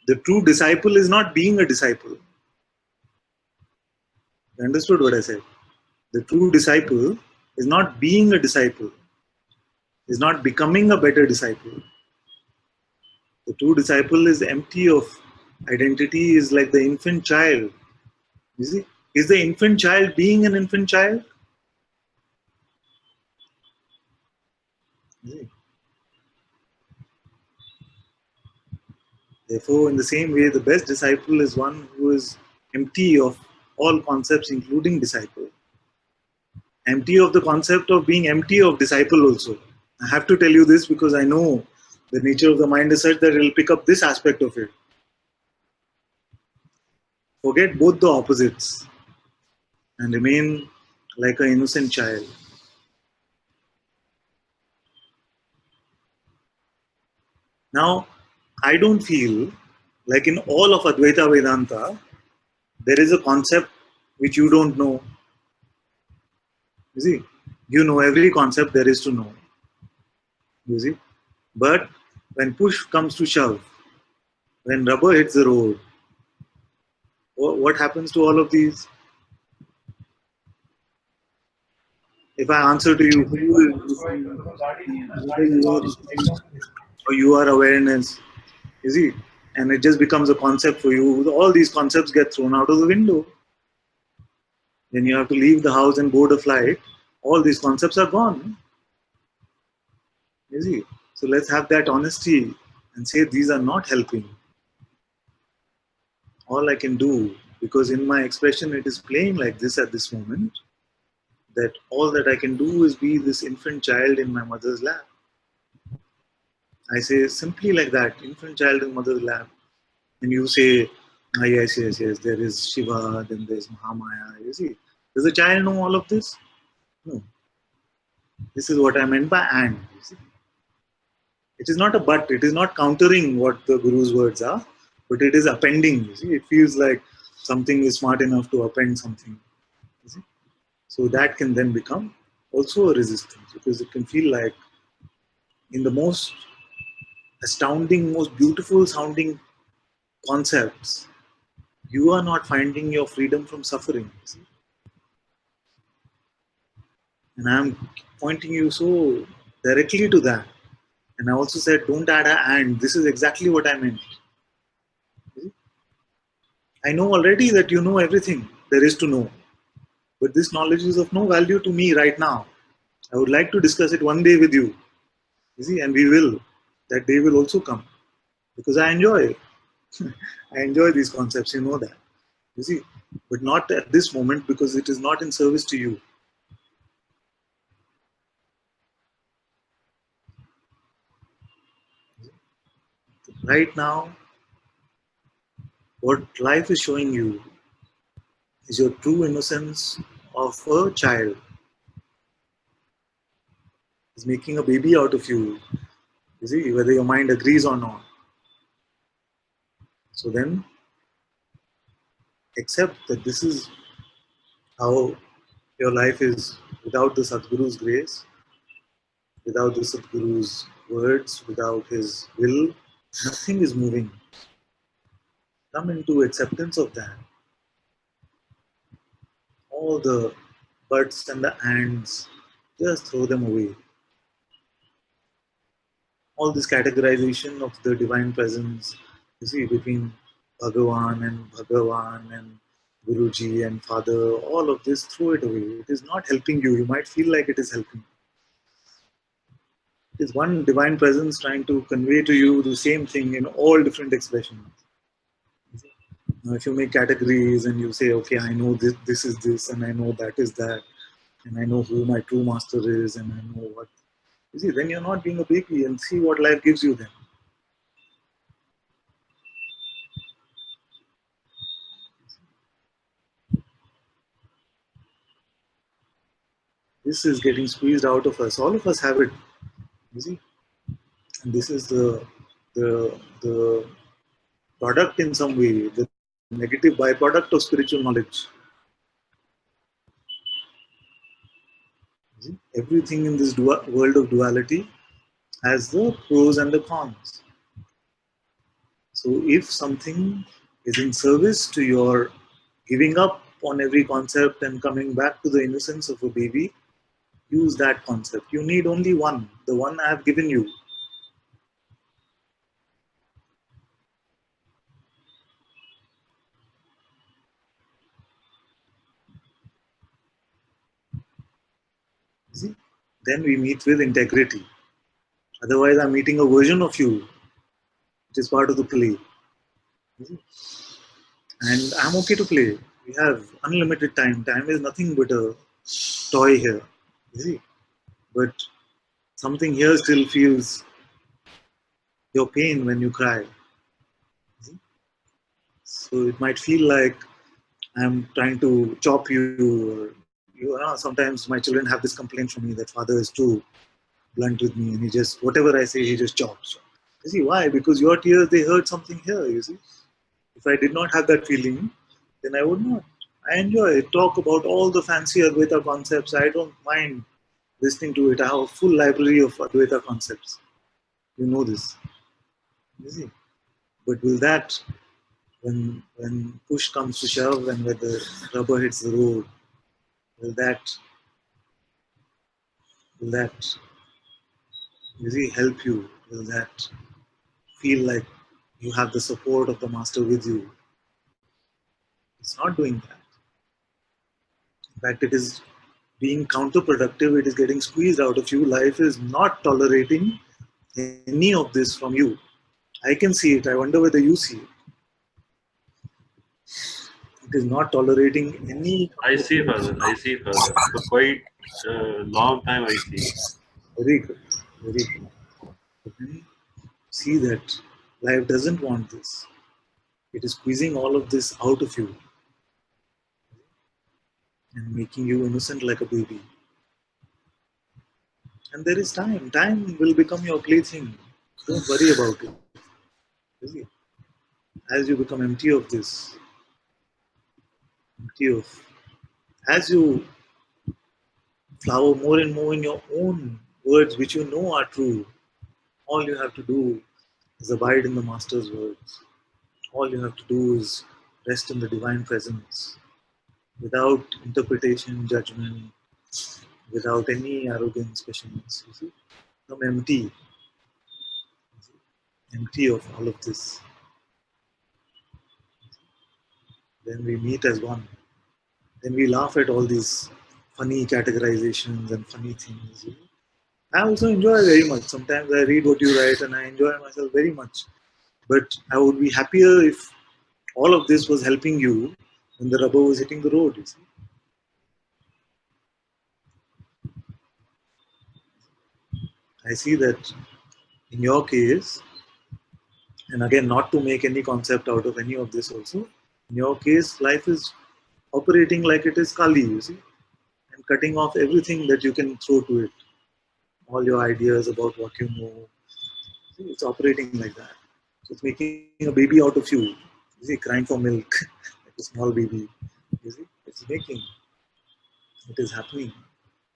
The true disciple is not being a disciple. You understood what I said? The true disciple is not being a disciple, is not becoming a better disciple. The true disciple is empty of identity, is like the infant child. You see? Is the infant child being an infant child? You see? Therefore, in the same way, the best disciple is one who is empty of all concepts, including disciple. Empty of the concept of being empty of disciple also. I have to tell you this because I know the nature of the mind is such that it will pick up this aspect of it. Forget both the opposites and remain like an innocent child. Now, I don't feel like in all of Advaita Vedanta, there is a concept which you don't know. You see, you know every concept there is to know. You see, but when push comes to shove, when rubber hits the road, what happens to all of these? If I answer to you, who is whether you are or you are awareness, you see, and it just becomes a concept for you, all these concepts get thrown out of the window. Then you have to leave the house and board a flight. All these concepts are gone. You see, so let's have that honesty and say these are not helping. All I can do, because in my expression it is playing like this at this moment, that all that I can do is be this infant child in my mother's lap. I say simply like that, infant child in mother's lap. And you say, ah, yes, there is Shiva, then there's Mahamaya. You see, does the child know all of this? No. This is what I meant by and. You see? It is not a but, it is not countering what the Guru's words are, but it is appending. You see, it feels like something is smart enough to append something. You see? So that can then become also a resistance, because it can feel like in the most astounding, most beautiful sounding concepts, you are not finding your freedom from suffering. You see? And I'm pointing you so directly to that. And I also said, don't add a and. This is exactly what I meant. I know already that you know everything there is to know. But this knowledge is of no value to me right now. I would like to discuss it one day with you. You see, and we will. That day will also come. Because I enjoy it. I enjoy these concepts, you know that. You see, but not at this moment because it is not in service to you. Right now, what life is showing you is your true innocence of a child. It's making a baby out of you. You see, whether your mind agrees or not. So then, accept that this is how your life is without the Sadguru's grace, without the Sadguru's words, without his will. Nothing is moving. Come into acceptance of that. All the buts and the ands, just throw them away. All this categorization of the divine presence, you see, between Bhagavan and Guruji and Father, all of this, throw it away. It is not helping you. You might feel like it is helping. It is one divine presence trying to convey to you the same thing in all different expressions. Now, if you make categories and you say, okay, I know this is this, and I know that is that, and I know who my true master is, and I know what. You see, then you're not being a baby, and see what life gives you then. This is getting squeezed out of us. All of us have it. You see, and this is the product in some way, the negative byproduct of spiritual knowledge. See? Everything in this world of duality has the pros and the cons. So if something is in service to your giving up on every concept and coming back to the innocence of a baby, use that concept. You need only one, the one I have given you. See? Then we meet with integrity. Otherwise, I'm meeting a version of you, which is part of the play. And I'm okay to play. We have unlimited time. Time is nothing but a toy here. You see? But something here still feels your pain when you cry. So it might feel like I'm trying to chop you. Or, sometimes my children have this complaint from me that father is too blunt with me and he just, whatever I say, he just chops. You see, why? Because your tears, they hurt something here, you see. If I did not have that feeling, then I would not. I enjoy it. Talk about all the fancy Advaita concepts. I don't mind listening to it. I have a full library of Advaita concepts. You know this. You see. But will that, when push comes to shove and when the rubber hits the road, will that you see help you? Will that feel like you have the support of the master with you? It's not doing that. In fact, it is being counterproductive. It is getting squeezed out of you. Life is not tolerating any of this from you. I can see it. I wonder whether you see it. It is not tolerating any. I see, Father. I see, Father. For quite a long time, I see. Very good. Very good. But then see that life doesn't want this. It is squeezing all of this out of you and making you innocent like a baby. And there is time. Time will become your plaything. Don't worry about it. Really. As you become empty of this, empty of, as you flower more and more in your own words, which you know are true, all you have to do is abide in the Master's words. All you have to do is rest in the divine presence without interpretation, judgment, without any arrogance, specialness. You see, become empty, empty of all of this. Then we meet as one. Then we laugh at all these funny categorizations and funny things. I also enjoy very much. Sometimes I read what you write and I enjoy myself very much. But I would be happier if all of this was helping you when the rubber was hitting the road. You see? I see that in your case, and again, not to make any concept out of any of this also, in your case, life is operating like it is Kali, you see, and cutting off everything that you can throw to it. All your ideas about what you know. See, it's operating like that. So it's making a baby out of you. You see, crying for milk, like a small baby. You see, it's making, it is happening.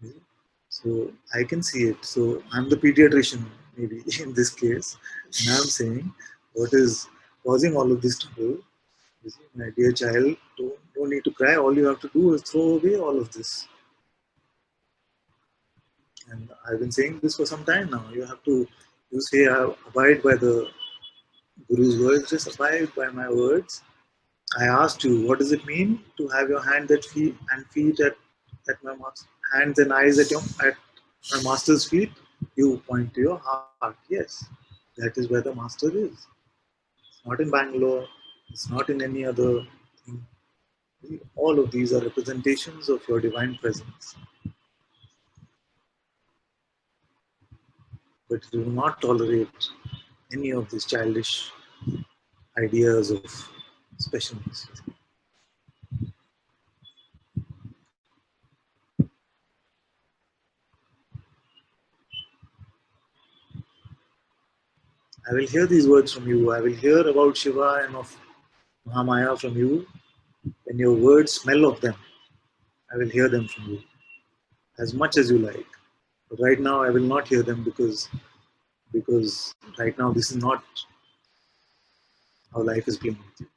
You see? So I can see it. So I'm the pediatrician, maybe in this case, and I'm saying what is causing all of this trouble. You see, my dear child, don't need to cry. All you have to do is throw away all of this. And I've been saying this for some time now. You have to, you say, abide by the Guru's words, just abide by my words. I asked you, what does it mean to have your hand at feet and feet at my master, hands and eyes at my master's feet? You point to your heart. Yes, that is where the master is. It's not in Bangalore. It's not in any other thing. All of these are representations of your divine presence. But do not tolerate any of these childish ideas of specialness. I will hear these words from you. I will hear about Shiva and of Mahamaya from you. When your words smell of them, I will hear them from you as much as you like. But right now, I will not hear them because right now this is not how life is playing with you.